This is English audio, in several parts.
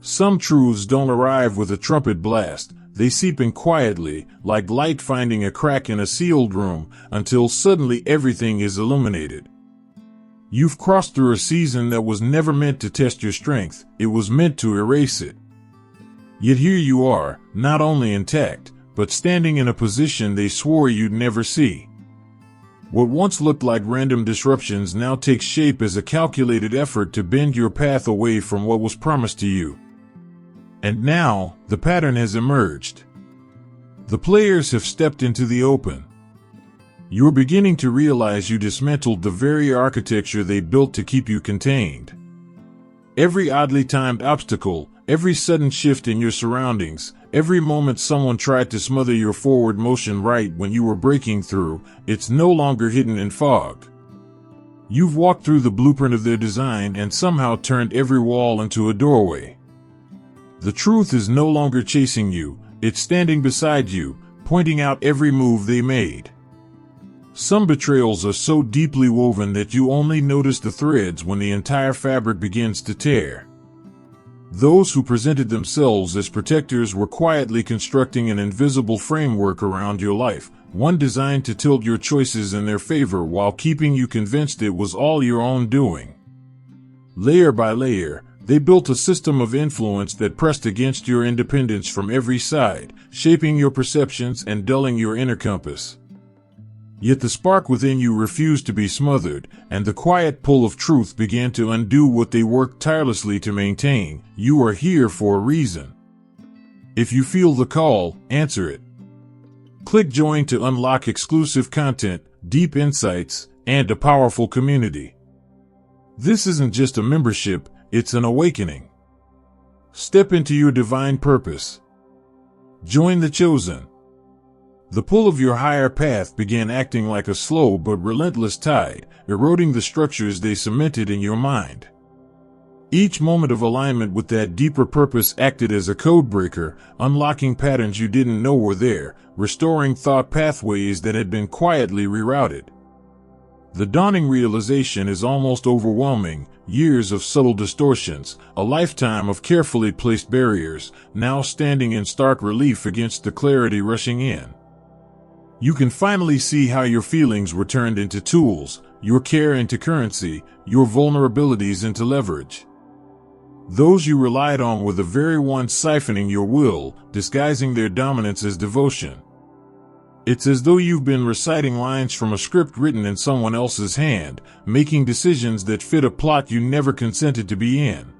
Some truths don't arrive with a trumpet blast. They seep in quietly, like light finding a crack in a sealed room, until suddenly everything is illuminated. You've crossed through a season that was never meant to test your strength. It was meant to erase it. Yet here you are, not only intact, but standing in a position they swore you'd never see. What once looked like random disruptions now takes shape as a calculated effort to bend your path away from what was promised to you. And now, the pattern has emerged. The players have stepped into the open. You're beginning to realize you dismantled the very architecture they built to keep you contained. Every oddly timed obstacle, every sudden shift in your surroundings, every moment someone tried to smother your forward motion right when you were breaking through, it's no longer hidden in fog. You've walked through the blueprint of their design and somehow turned every wall into a doorway. The truth is no longer chasing you, it's standing beside you, pointing out every move they made. Some betrayals are so deeply woven that you only notice the threads when the entire fabric begins to tear. Those who presented themselves as protectors were quietly constructing an invisible framework around your life, one designed to tilt your choices in their favor while keeping you convinced it was all your own doing. Layer by layer, they built a system of influence that pressed against your independence from every side, shaping your perceptions and dulling your inner compass. Yet the spark within you refused to be smothered, and the quiet pull of truth began to undo what they worked tirelessly to maintain. You are here for a reason. If you feel the call, answer it. Click join to unlock exclusive content, deep insights, and a powerful community. This isn't just a membership, it's an awakening. Step into your divine purpose. Join the chosen. The pull of your higher path began acting like a slow but relentless tide, eroding the structures they cemented in your mind. Each moment of alignment with that deeper purpose acted as a code breaker, unlocking patterns you didn't know were there, restoring thought pathways that had been quietly rerouted. The dawning realization is almost overwhelming. Years of subtle distortions, a lifetime of carefully placed barriers, now standing in stark relief against the clarity rushing in. You can finally see how your feelings were turned into tools, your care into currency, your vulnerabilities into leverage. Those you relied on were the very ones siphoning your will, disguising their dominance as devotion. It's as though you've been reciting lines from a script written in someone else's hand, making decisions that fit a plot you never consented to be in.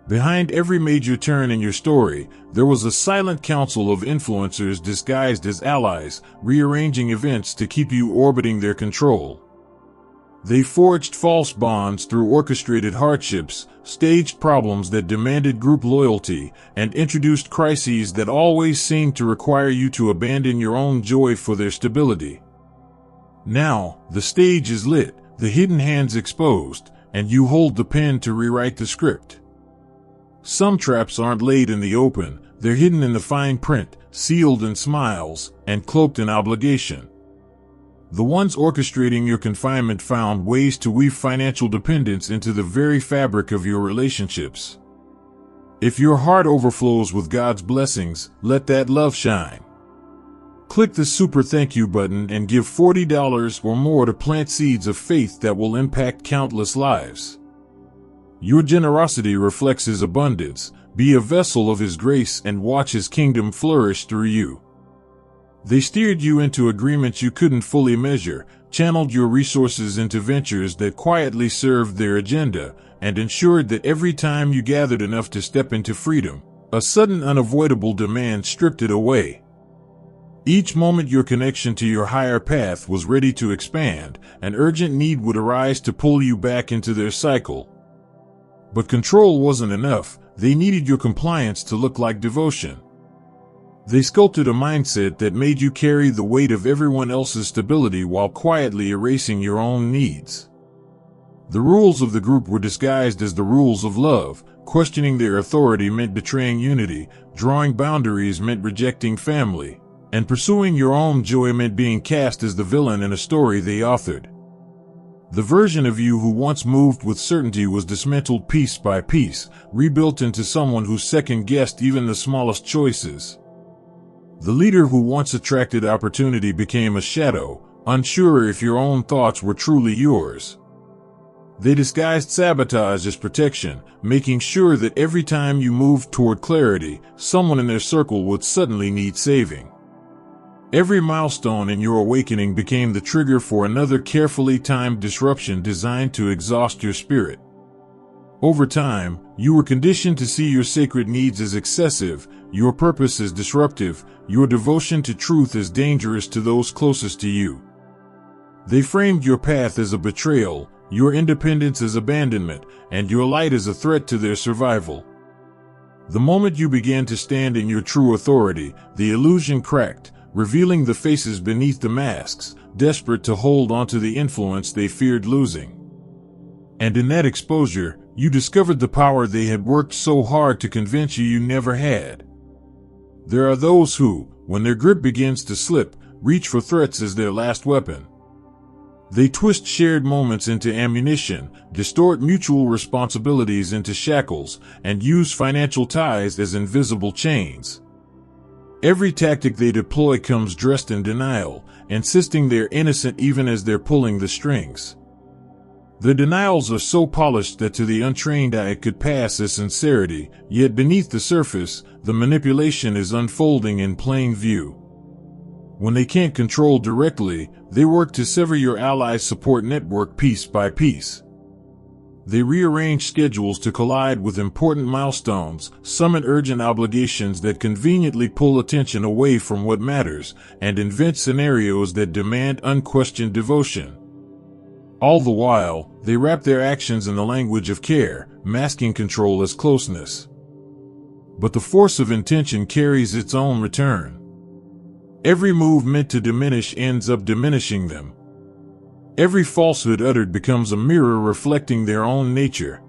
Behind every major turn in your story, there was a silent council of influencers disguised as allies, rearranging events to keep you orbiting their control. They forged false bonds through orchestrated hardships, staged problems that demanded group loyalty, and introduced crises that always seemed to require you to abandon your own joy for their stability. Now, the stage is lit, the hidden hands exposed, and you hold the pen to rewrite the script. Some traps aren't laid in the open, they're hidden in the fine print, sealed in smiles, and cloaked in obligation. The ones orchestrating your confinement found ways to weave financial dependence into the very fabric of your relationships. If your heart overflows with God's blessings, let that love shine. Click the super thank you button and give $40 or more to plant seeds of faith that will impact countless lives. Your generosity reflects His abundance. Be a vessel of His grace and watch His kingdom flourish through you. They steered you into agreements you couldn't fully measure, channeled your resources into ventures that quietly served their agenda, and ensured that every time you gathered enough to step into freedom, a sudden unavoidable demand stripped it away. Each moment your connection to your higher path was ready to expand, an urgent need would arise to pull you back into their cycle. But control wasn't enough, they needed your compliance to look like devotion. They sculpted a mindset that made you carry the weight of everyone else's stability while quietly erasing your own needs. The rules of the group were disguised as the rules of love. Questioning their authority meant betraying unity, drawing boundaries meant rejecting family, and pursuing your own joy meant being cast as the villain in a story they authored. The version of you who once moved with certainty was dismantled piece by piece, rebuilt into someone who second-guessed even the smallest choices. The leader who once attracted opportunity became a shadow, unsure if your own thoughts were truly yours. They disguised sabotage as protection, making sure that every time you moved toward clarity, someone in their circle would suddenly need saving. Every milestone in your awakening became the trigger for another carefully timed disruption designed to exhaust your spirit. Over time, you were conditioned to see your sacred needs as excessive, your purpose as disruptive, your devotion to truth as dangerous to those closest to you. They framed your path as a betrayal, your independence as abandonment, and your light as a threat to their survival. The moment you began to stand in your true authority, the illusion cracked, revealing the faces beneath the masks, desperate to hold onto the influence they feared losing. And in that exposure, you discovered the power they had worked so hard to convince you never had. There are those who, when their grip begins to slip, reach for threats as their last weapon. They twist shared moments into ammunition, distort mutual responsibilities into shackles, and use financial ties as invisible chains. Every tactic they deploy comes dressed in denial, insisting they're innocent even as they're pulling the strings. The denials are so polished that to the untrained eye it could pass as sincerity, yet beneath the surface, the manipulation is unfolding in plain view. When they can't control directly, they work to sever your allies' support network piece by piece. They rearrange schedules to collide with important milestones, summon urgent obligations that conveniently pull attention away from what matters, and invent scenarios that demand unquestioned devotion. All the while, they wrap their actions in the language of care, masking control as closeness. But the force of intention carries its own return. Every move meant to diminish ends up diminishing them. Every falsehood uttered becomes a mirror reflecting their own nature.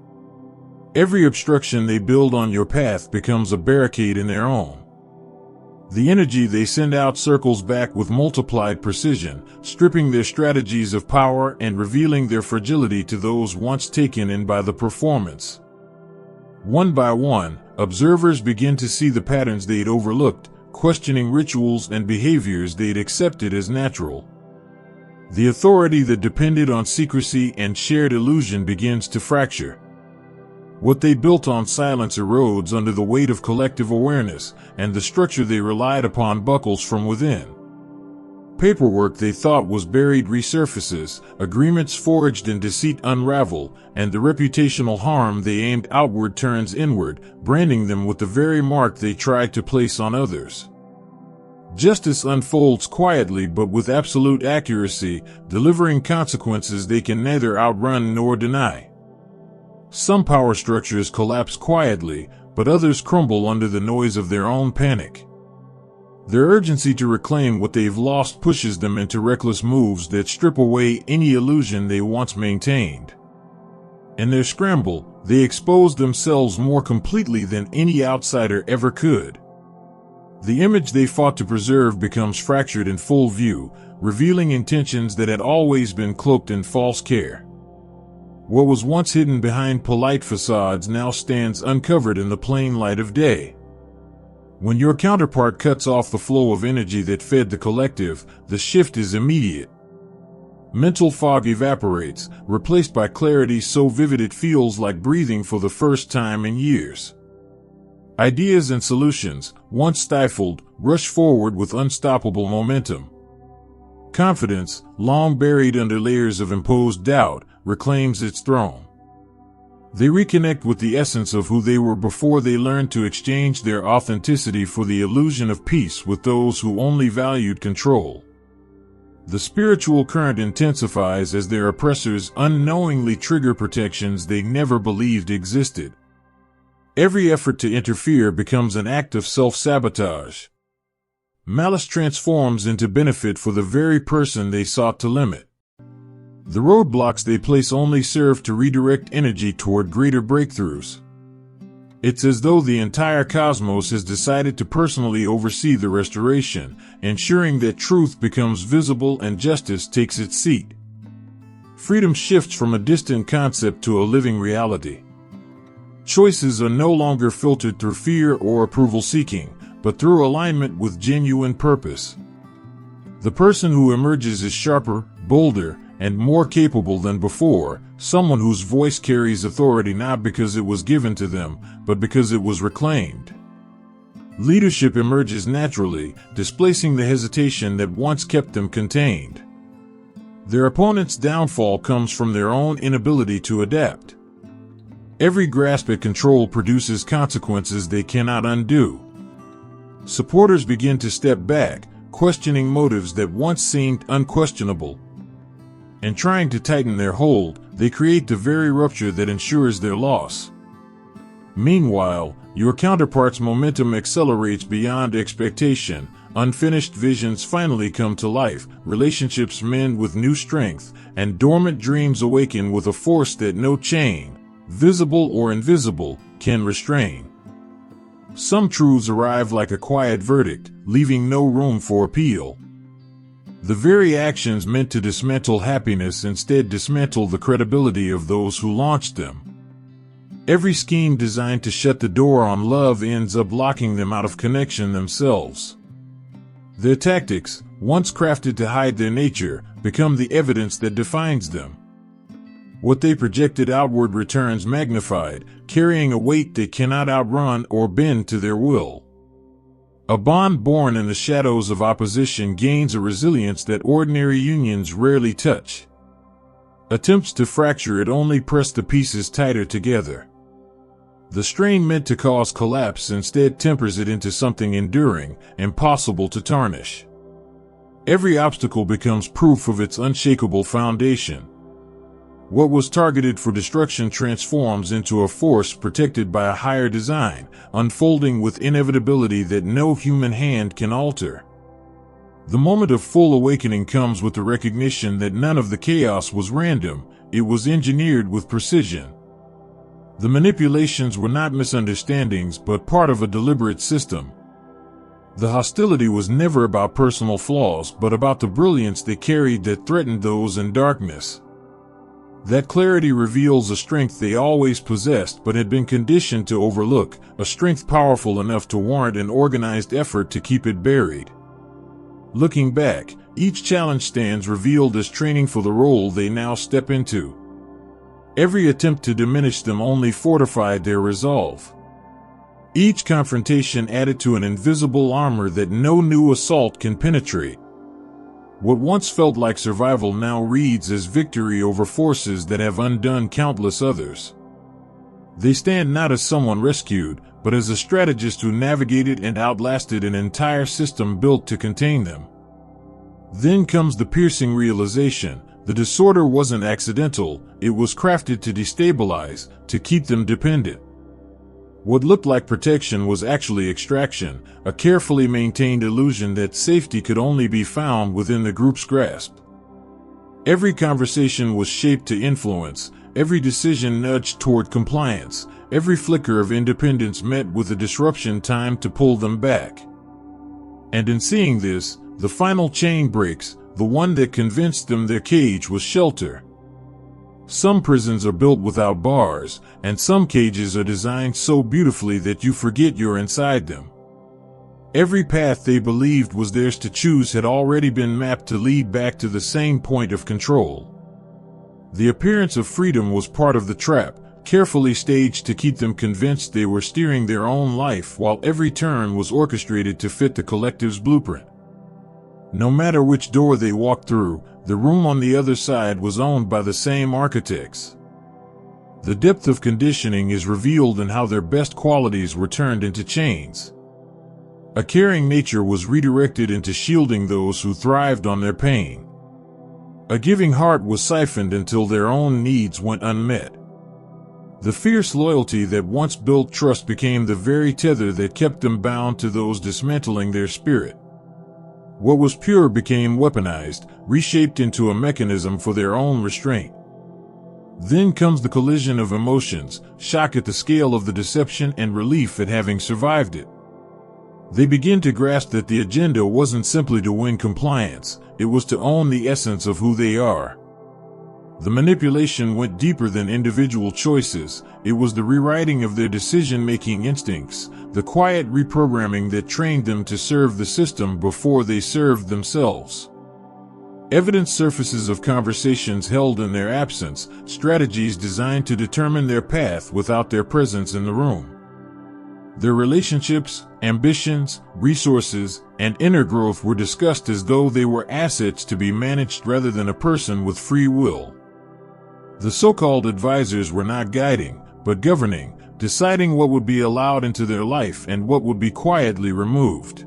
Every obstruction they build on your path becomes a barricade in their own. The energy they send out circles back with multiplied precision, stripping their strategies of power and revealing their fragility to those once taken in by the performance. One by one, observers begin to see the patterns they'd overlooked, questioning rituals and behaviors they'd accepted as natural. The authority that depended on secrecy and shared illusion begins to fracture. What they built on silence erodes under the weight of collective awareness, and the structure they relied upon buckles from within. Paperwork they thought was buried resurfaces, agreements forged in deceit unravel, and the reputational harm they aimed outward turns inward, branding them with the very mark they tried to place on others. Justice unfolds quietly but with absolute accuracy, delivering consequences they can neither outrun nor deny. Some power structures collapse quietly, but others crumble under the noise of their own panic. Their urgency to reclaim what they've lost pushes them into reckless moves that strip away any illusion they once maintained. In their scramble, they expose themselves more completely than any outsider ever could. The image they fought to preserve becomes fractured in full view, revealing intentions that had always been cloaked in false care. What was once hidden behind polite facades now stands uncovered in the plain light of day. When your counterpart cuts off the flow of energy that fed the collective, the shift is immediate. Mental fog evaporates, replaced by clarity so vivid it feels like breathing for the first time in years. Ideas and solutions, once stifled, rush forward with unstoppable momentum. Confidence, long buried under layers of imposed doubt, reclaims its throne. They reconnect with the essence of who they were before they learned to exchange their authenticity for the illusion of peace with those who only valued control. The spiritual current intensifies as their oppressors unknowingly trigger protections they never believed existed. Every effort to interfere becomes an act of self-sabotage. Malice transforms into benefit for the very person they sought to limit. The roadblocks they place only serve to redirect energy toward greater breakthroughs. It's as though the entire cosmos has decided to personally oversee the restoration, ensuring that truth becomes visible and justice takes its seat. Freedom shifts from a distant concept to a living reality. Choices are no longer filtered through fear or approval seeking, but through alignment with genuine purpose. The person who emerges is sharper, bolder, and more capable than before, someone whose voice carries authority not because it was given to them, but because it was reclaimed. Leadership emerges naturally, displacing the hesitation that once kept them contained. Their opponent's downfall comes from their own inability to adapt. Every grasp at control produces consequences they cannot undo. Supporters begin to step back, questioning motives that once seemed unquestionable. And trying to tighten their hold, they create the very rupture that ensures their loss. Meanwhile, your counterpart's momentum accelerates beyond expectation. Unfinished visions finally come to life, relationships mend with new strength, and dormant dreams awaken with a force that no chain, visible or invisible, can restrain. Some truths arrive like a quiet verdict, leaving no room for appeal. The very actions meant to dismantle happiness instead dismantle the credibility of those who launched them. Every scheme designed to shut the door on love ends up locking them out of connection themselves. Their tactics, once crafted to hide their nature, become the evidence that defines them. What they projected outward returns magnified, carrying a weight they cannot outrun or bend to their will. A bond born in the shadows of opposition gains a resilience that ordinary unions rarely touch. Attempts to fracture it only press the pieces tighter together. The strain meant to cause collapse instead tempers it into something enduring, impossible to tarnish. Every obstacle becomes proof of its unshakable foundation. What was targeted for destruction transforms into a force protected by a higher design, unfolding with inevitability that no human hand can alter. The moment of full awakening comes with the recognition that none of the chaos was random, it was engineered with precision. The manipulations were not misunderstandings but part of a deliberate system. The hostility was never about personal flaws but about the brilliance they carried that threatened those in darkness. That clarity reveals a strength they always possessed but had been conditioned to overlook, a strength powerful enough to warrant an organized effort to keep it buried. Looking back, each challenge stands revealed as training for the role they now step into. Every attempt to diminish them only fortified their resolve. Each confrontation added to an invisible armor that no new assault can penetrate. What once felt like survival now reads as victory over forces that have undone countless others. They stand not as someone rescued, but as a strategist who navigated and outlasted an entire system built to contain them. Then comes the piercing realization: the disorder wasn't accidental, it was crafted to destabilize, to keep them dependent. What looked like protection was actually extraction, a carefully maintained illusion that safety could only be found within the group's grasp. Every conversation was shaped to influence, every decision nudged toward compliance, every flicker of independence met with a disruption timed to pull them back. And in seeing this, the final chain breaks, the one that convinced them their cage was shelter. Some prisons are built without bars, and some cages are designed so beautifully that you forget you're inside them. Every path they believed was theirs to choose had already been mapped to lead back to the same point of control. The appearance of freedom was part of the trap, carefully staged to keep them convinced they were steering their own life while every turn was orchestrated to fit the collective's blueprint. No matter which door they walked through, the room on the other side was owned by the same architects. The depth of conditioning is revealed in how their best qualities were turned into chains. A caring nature was redirected into shielding those who thrived on their pain. A giving heart was siphoned until their own needs went unmet. The fierce loyalty that once built trust became the very tether that kept them bound to those dismantling their spirit. What was pure became weaponized, reshaped into a mechanism for their own restraint. Then comes the collision of emotions, shock at the scale of the deception and relief at having survived it. They begin to grasp that the agenda wasn't simply to win compliance, it was to own the essence of who they are. The manipulation went deeper than individual choices. It was the rewriting of their decision-making instincts, the quiet reprogramming that trained them to serve the system before they served themselves. Evidence surfaces of conversations held in their absence, strategies designed to determine their path without their presence in the room. Their relationships, ambitions, resources, and inner growth were discussed as though they were assets to be managed rather than a person with free will. The so-called advisors were not guiding, but governing, deciding what would be allowed into their life and what would be quietly removed.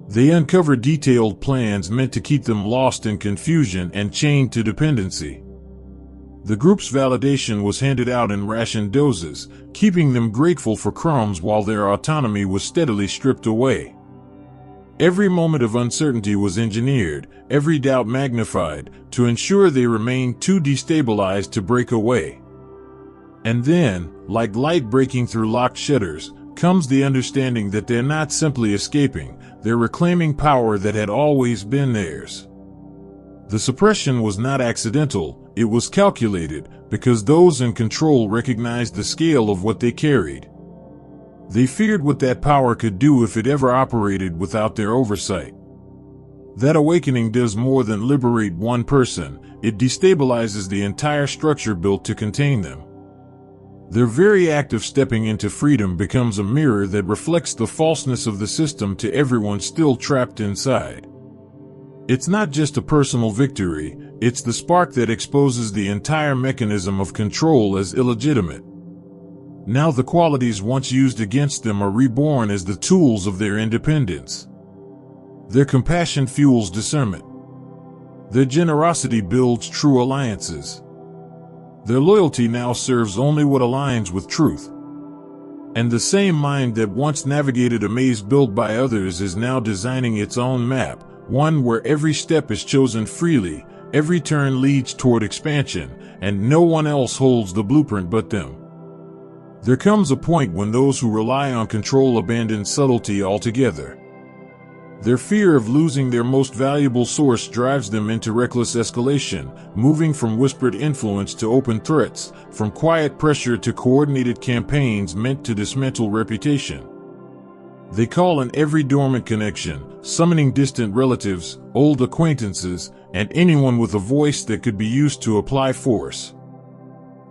They uncovered detailed plans meant to keep them lost in confusion and chained to dependency. The group's validation was handed out in ration doses, keeping them grateful for crumbs while their autonomy was steadily stripped away. Every moment of uncertainty was engineered, every doubt magnified, to ensure they remained too destabilized to break away. And then, like light breaking through locked shutters, comes the understanding that they're not simply escaping, they're reclaiming power that had always been theirs. The suppression was not accidental, it was calculated, because those in control recognized the scale of what they carried. They feared what that power could do if it ever operated without their oversight. That awakening does more than liberate one person, it destabilizes the entire structure built to contain them. Their very act of stepping into freedom becomes a mirror that reflects the falseness of the system to everyone still trapped inside. It's not just a personal victory, it's the spark that exposes the entire mechanism of control as illegitimate. Now the qualities once used against them are reborn as the tools of their independence. Their compassion fuels discernment. Their generosity builds true alliances. Their loyalty now serves only what aligns with truth. And the same mind that once navigated a maze built by others is now designing its own map, one where every step is chosen freely, every turn leads toward expansion, and no one else holds the blueprint but them. There comes a point when those who rely on control abandon subtlety altogether. Their fear of losing their most valuable source drives them into reckless escalation, moving from whispered influence to open threats, from quiet pressure to coordinated campaigns meant to dismantle reputation. They call in every dormant connection, summoning distant relatives, old acquaintances, and anyone with a voice that could be used to apply force.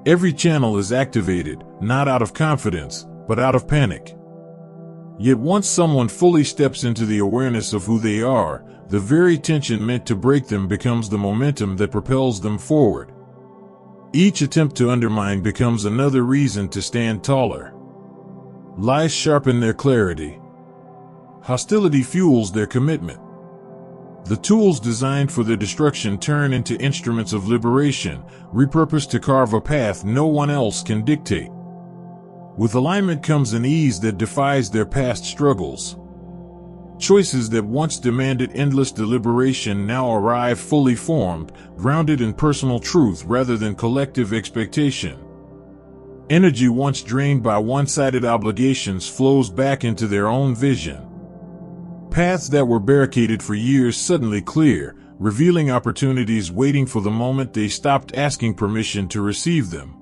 Every channel is activated, not out of confidence, but out of panic. Yet once someone fully steps into the awareness of who they are, the very tension meant to break them becomes the momentum that propels them forward. Each attempt to undermine becomes another reason to stand taller. Lies sharpen their clarity. Hostility fuels their commitment. The tools designed for their destruction turn into instruments of liberation, repurposed to carve a path no one else can dictate. With alignment comes an ease that defies their past struggles. Choices that once demanded endless deliberation now arrive fully formed, grounded in personal truth rather than collective expectation. Energy once drained by one-sided obligations flows back into their own vision. Paths that were barricaded for years suddenly clear, revealing opportunities waiting for the moment they stopped asking permission to receive them.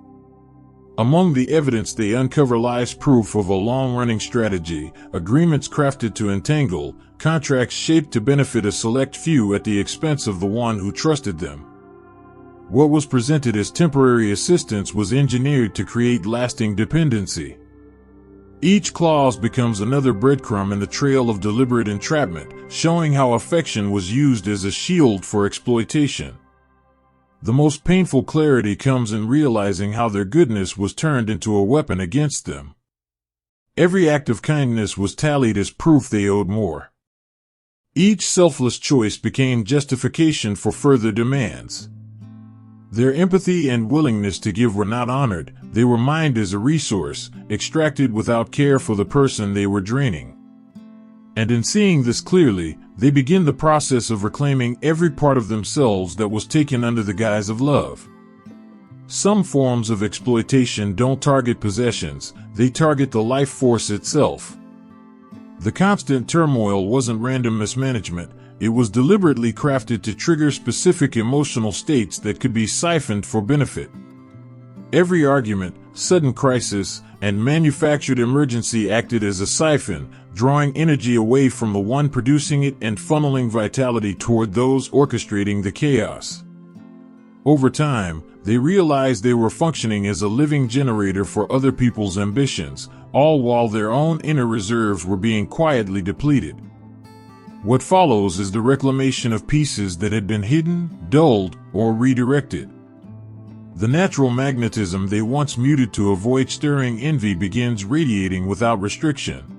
Among the evidence they uncover lies proof of a long-running strategy, agreements crafted to entangle, contracts shaped to benefit a select few at the expense of the one who trusted them. What was presented as temporary assistance was engineered to create lasting dependency. Each clause becomes another breadcrumb in the trail of deliberate entrapment, showing how affection was used as a shield for exploitation. The most painful clarity comes in realizing how their goodness was turned into a weapon against them. Every act of kindness was tallied as proof they owed more. Each selfless choice became justification for further demands. Their empathy and willingness to give were not honored, they were mined as a resource, extracted without care for the person they were draining. And in seeing this clearly, they begin the process of reclaiming every part of themselves that was taken under the guise of love. Some forms of exploitation don't target possessions, they target the life force itself. The constant turmoil wasn't random mismanagement, it was deliberately crafted to trigger specific emotional states that could be siphoned for benefit. Every argument, sudden crisis, and manufactured emergency acted as a siphon, drawing energy away from the one producing it and funneling vitality toward those orchestrating the chaos. Over time, they realized they were functioning as a living generator for other people's ambitions, all while their own inner reserves were being quietly depleted. What follows is the reclamation of pieces that had been hidden, dulled, or redirected. The natural magnetism they once muted to avoid stirring envy begins radiating without restriction.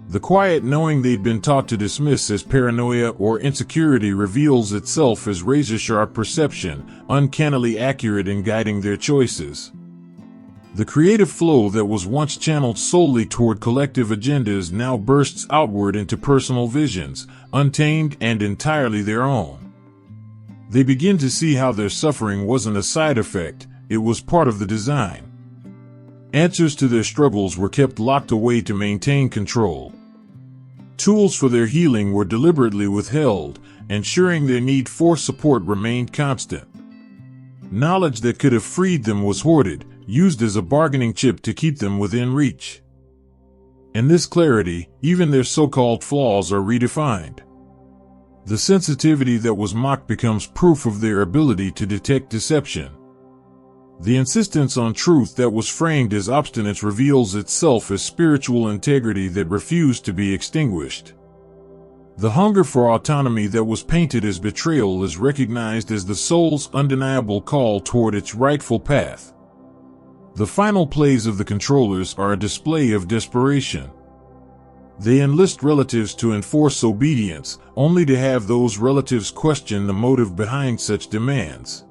The quiet knowing they'd been taught to dismiss as paranoia or insecurity reveals itself as razor-sharp perception, uncannily accurate in guiding their choices. The creative flow that was once channeled solely toward collective agendas now bursts outward into personal visions, untamed and entirely their own. They begin to see how their suffering wasn't a side effect, it was part of the design. Answers to their struggles were kept locked away to maintain control. Tools for their healing were deliberately withheld, ensuring their need for support remained constant. Knowledge that could have freed them was hoarded, used as a bargaining chip to keep them within reach. In this clarity, even their so-called flaws are redefined. The sensitivity that was mocked becomes proof of their ability to detect deception. The insistence on truth that was framed as obstinance reveals itself as spiritual integrity that refused to be extinguished. The hunger for autonomy that was painted as betrayal is recognized as the soul's undeniable call toward its rightful path. The final plays of the controllers are a display of desperation. They enlist relatives to enforce obedience, only to have those relatives question the motive behind such demands.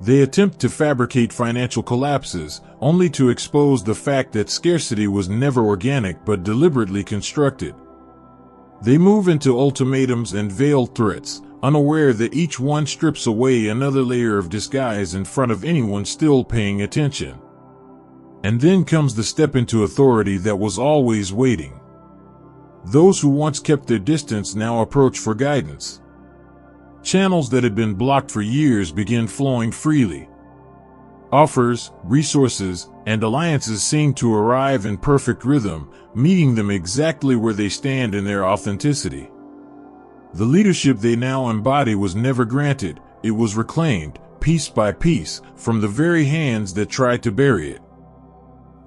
They attempt to fabricate financial collapses, only to expose the fact that scarcity was never organic but deliberately constructed. They move into ultimatums and veiled threats, unaware that each one strips away another layer of disguise in front of anyone still paying attention. And then comes the step into authority that was always waiting. Those who once kept their distance now approach for guidance. Channels that had been blocked for years begin flowing freely. Offers, resources, and alliances seem to arrive in perfect rhythm, meeting them exactly where they stand in their authenticity. The leadership they now embody was never granted, it was reclaimed, piece by piece, from the very hands that tried to bury it.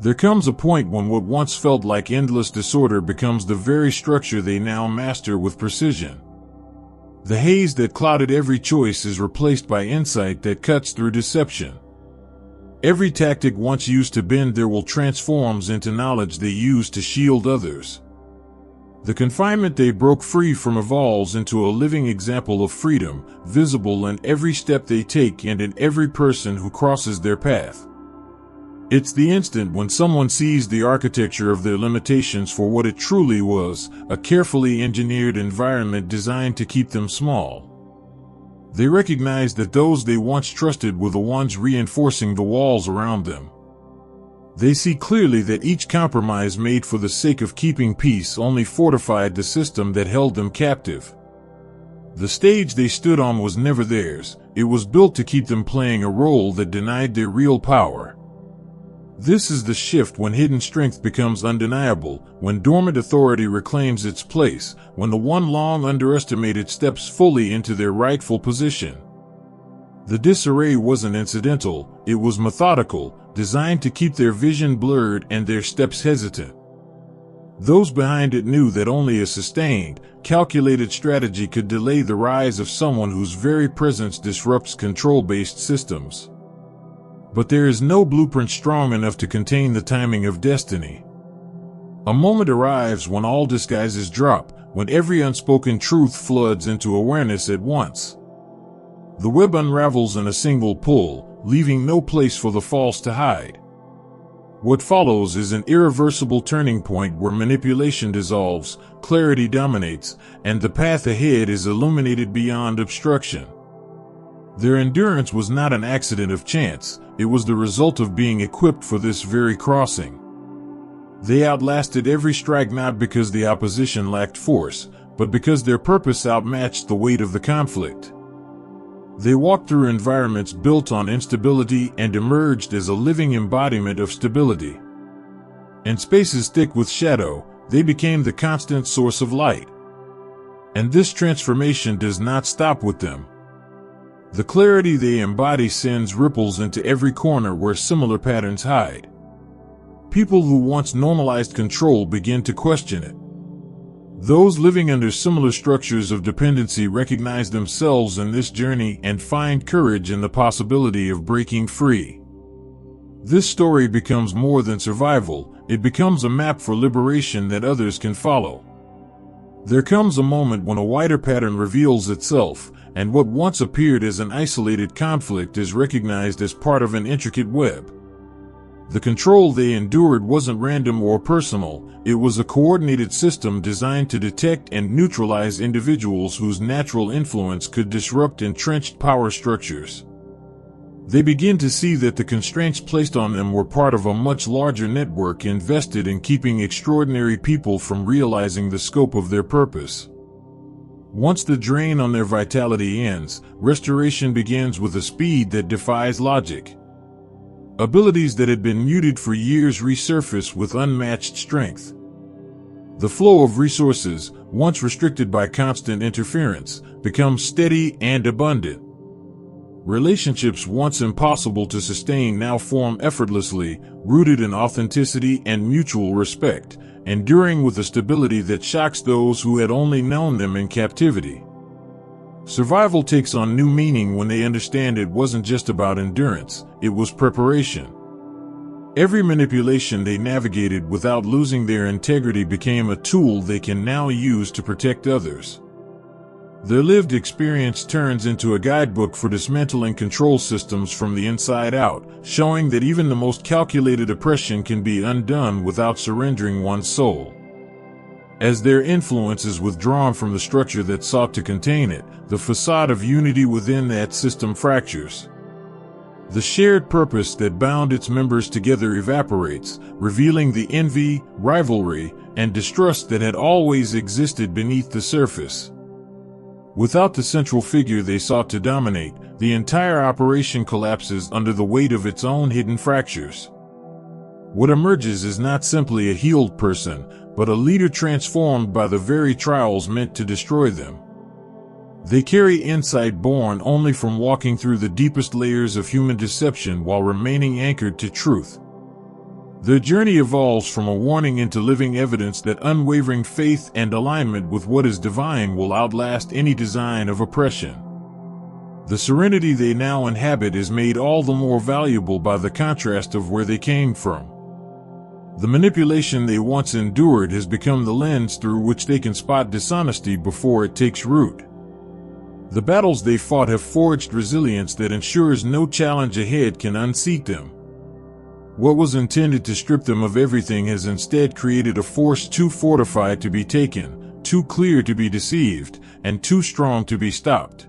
There comes a point when what once felt like endless disorder becomes the very structure they now master with precision. The haze that clouded every choice is replaced by insight that cuts through deception. Every tactic once used to bend their will transforms into knowledge they use to shield others. The confinement they broke free from evolves into a living example of freedom, visible in every step they take and in every person who crosses their path. It's the instant when someone sees the architecture of their limitations for what it truly was, a carefully engineered environment designed to keep them small. They recognize that those they once trusted were the ones reinforcing the walls around them. They see clearly that each compromise made for the sake of keeping peace only fortified the system that held them captive. The stage they stood on was never theirs, it was built to keep them playing a role that denied their real power. This is the shift when hidden strength becomes undeniable, when dormant authority reclaims its place, when the one long underestimated steps fully into their rightful position. The disarray wasn't incidental, it was methodical, designed to keep their vision blurred and their steps hesitant. Those behind it knew that only a sustained, calculated strategy could delay the rise of someone whose very presence disrupts control-based systems. But there is no blueprint strong enough to contain the timing of destiny. A moment arrives when all disguises drop, when every unspoken truth floods into awareness at once. The web unravels in a single pull, leaving no place for the false to hide. What follows is an irreversible turning point where manipulation dissolves, clarity dominates, and the path ahead is illuminated beyond obstruction. Their endurance was not an accident of chance, it was the result of being equipped for this very crossing. They outlasted every strike not because the opposition lacked force, but because their purpose outmatched the weight of the conflict. They walked through environments built on instability and emerged as a living embodiment of stability. In spaces thick with shadow, they became the constant source of light. And this transformation does not stop with them. The clarity they embody sends ripples into every corner where similar patterns hide. People who once normalized control begin to question it. Those living under similar structures of dependency recognize themselves in this journey and find courage in the possibility of breaking free. This story becomes more than survival, it becomes a map for liberation that others can follow. There comes a moment when a wider pattern reveals itself, and what once appeared as an isolated conflict is recognized as part of an intricate web. The control they endured wasn't random or personal, it was a coordinated system designed to detect and neutralize individuals whose natural influence could disrupt entrenched power structures. They begin to see that the constraints placed on them were part of a much larger network invested in keeping extraordinary people from realizing the scope of their purpose. Once the drain on their vitality ends, restoration begins with a speed that defies logic. Abilities that had been muted for years resurface with unmatched strength. The flow of resources, once restricted by constant interference, becomes steady and abundant. Relationships once impossible to sustain now form effortlessly, rooted in authenticity and mutual respect, enduring with a stability that shocks those who had only known them in captivity. Survival takes on new meaning when they understand it wasn't just about endurance, it was preparation. Every manipulation they navigated without losing their integrity became a tool they can now use to protect others. Their lived experience turns into a guidebook for dismantling control systems from the inside out, showing that even the most calculated oppression can be undone without surrendering one's soul. As their influence is withdrawn from the structure that sought to contain it, the facade of unity within that system fractures. The shared purpose that bound its members together evaporates, revealing the envy, rivalry, and distrust that had always existed beneath the surface. Without the central figure they sought to dominate, the entire operation collapses under the weight of its own hidden fractures. What emerges is not simply a healed person, but a leader transformed by the very trials meant to destroy them. They carry insight born only from walking through the deepest layers of human deception while remaining anchored to truth. Their journey evolves from a warning into living evidence that unwavering faith and alignment with what is divine will outlast any design of oppression. The serenity they now inhabit is made all the more valuable by the contrast of where they came from. The manipulation they once endured has become the lens through which they can spot dishonesty before it takes root. The battles they fought have forged resilience that ensures no challenge ahead can unseat them. What was intended to strip them of everything has instead created a force too fortified to be taken, too clear to be deceived, and too strong to be stopped.